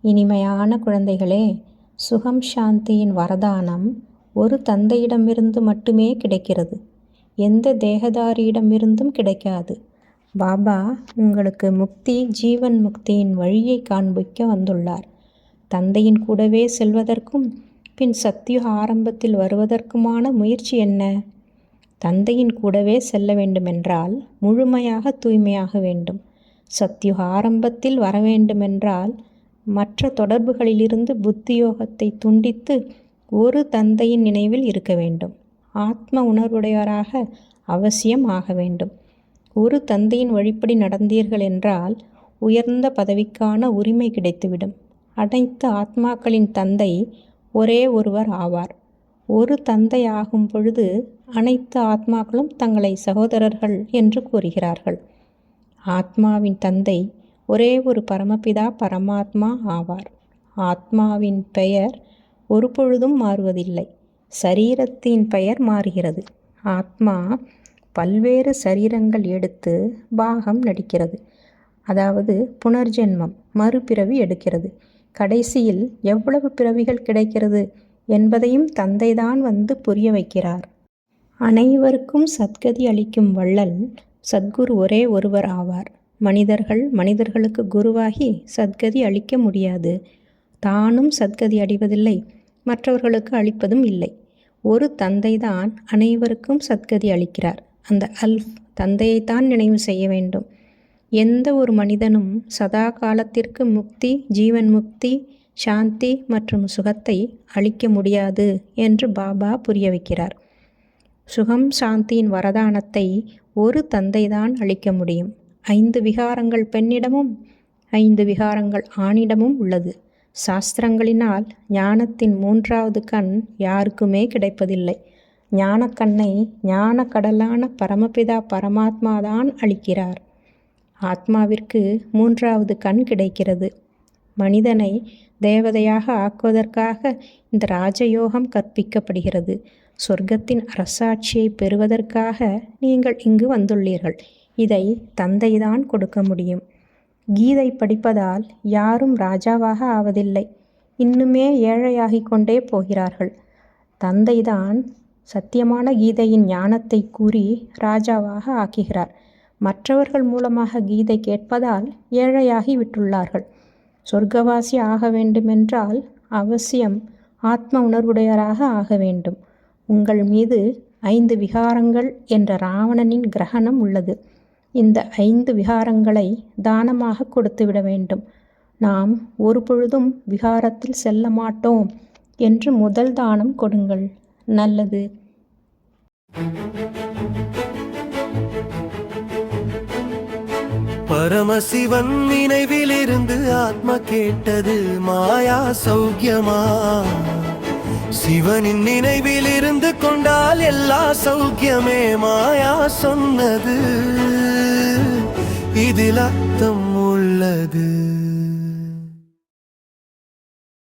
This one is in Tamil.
இனிமையான குழந்தைகளே, சுகம் சாந்தியின் வரதானம் ஒரு தந்தையிடமிருந்து மட்டுமே கிடைக்கிறது. எந்த தேகதாரியிடமிருந்தும் கிடைக்காது. பாபா உங்களுக்கு முக்தி, ஜீவன் முக்தியின் வழியை காண்பிக்க வந்துள்ளார். தந்தையின் கூடவே செல்வதற்கும் பின் சத்யுக ஆரம்பத்தில் வருவதற்குமான முயற்சி என்ன? தந்தையின் கூடவே செல்ல வேண்டுமென்றால் முழுமையாக தூய்மையாக வேண்டும். சத்யுக ஆரம்பத்தில் வர வேண்டுமென்றால் மற்ற தொடர்புகளிலிருந்து புத்தியோகத்தை துண்டித்து ஒரு தந்தையின் நினைவில் இருக்க வேண்டும். ஆத்ம உணர்வுடையவராக அவசியம் ஆக வேண்டும். ஒரு தந்தையின் வழிப்படி நடந்தீர்கள் என்றால் உயர்ந்த பதவிக்கான உரிமை கிடைத்துவிடும். அனைத்து ஆத்மாக்களின் தந்தை ஒரே ஒருவர் ஆவார். ஒரு தந்தை ஆகும் பொழுது அனைத்து ஆத்மாக்களும் தங்களை சகோதரர்கள் என்று கூறுகிறார்கள். ஆத்மாவின் தந்தை ஒரே ஒரு பரமபிதா பரமாத்மா ஆவார். ஆத்மாவின் பெயர் ஒரு பொழுதும் மாறுவதில்லை. சரீரத்தின் பெயர் மாறுகிறது. ஆத்மா பல்வேறு சரீரங்கள் எடுத்து பாகம் நடிக்கிறது. அதாவது புனர்ஜென்மம், மறுபிறவி எடுக்கிறது. கடைசியில் எவ்வளவு பிறவிகள் கிடைக்கிறது என்பதையும் தந்தைதான் வந்து புரிய வைக்கிறார். அனைவருக்கும் சத்கதி அளிக்கும் வள்ளல் சத்குரு ஒரே ஒருவர் ஆவார். மனிதர்கள் மனிதர்களுக்கு குருவாகி சத்கதி அளிக்க முடியாது. தானும் சத்கதி அடைவதில்லை, மற்றவர்களுக்கு அளிப்பதும் இல்லை. ஒரு தந்தைதான் அனைவருக்கும் சத்கதி அளிக்கிறார். அந்த அல்ஃப் தந்தையைத்தான் நினைவு செய்ய வேண்டும். எந்த ஒரு மனிதனும் சதா காலத்திற்கு முக்தி, ஜீவன் முக்தி, சாந்தி மற்றும் சுகத்தை அளிக்க முடியாது என்று பாபா புரிய வைக்கிறார். சுகம் சாந்தியின் வரதானத்தை ஒரு தந்தைதான் அளிக்க முடியும். 5 விகாரங்கள் பெண்ணிடமும் 5 விகாரங்கள் ஆணிடமும் உள்ளது. சாஸ்திரங்களினால் ஞானத்தின் 3வது கண் யாருக்குமே கிடைப்பதில்லை. ஞானக்கண்ணை ஞான கடலான பரமபிதா பரமாத்மாதான் அளிக்கிறார். ஆத்மாவிற்கு 3வது கண் கிடைக்கிறது. மனிதனை தேவதையாக ஆக்குவதற்காக இந்த ராஜயோகம் கற்பிக்கப்படுகிறது. சொர்க்கத்தின் அரசாட்சியை பெறுவதற்காக நீங்கள் இங்கு வந்துள்ளீர்கள். இதை தந்தைதான் கொடுக்க முடியும். கீதை படிப்பதால் யாரும் ராஜாவாக ஆவதில்லை. இன்னுமே ஏழையாகிக் கொண்டே போகிறார்கள். தந்தைதான் சத்தியமான கீதையின் ஞானத்தை கூறி ராஜாவாக ஆக்குகிறார். மற்றவர்கள் மூலமாக கீதை கேட்பதால் ஏழையாகி விட்டுள்ளார்கள். சொர்க்கவாசி ஆக வேண்டுமென்றால் அவசியம் ஆத்ம உணர்வுடையராக ஆக வேண்டும். உங்கள் மீது 5 விகாரங்கள் என்ற ராவணனின் கிரகணம் உள்ளது. இந்த 5 விகாரங்களை தானமாக கொடுத்துவிட வேண்டும். நாம் ஒரு பொழுதும் விகாரத்தில் செல்ல மாட்டோம் என்று முதல் தானம் கொடுங்கள். நல்லது. பரமசிவன் நினைவிலிருந்து ஆத்மா கேட்டது மாயா சௌக்கியமா? சிவனின் நினைவில் இருந்து கொண்டால் எல்லா சௌக்கியமே மாயா சொன்னது. இதில் அர்த்தம் உள்ளது.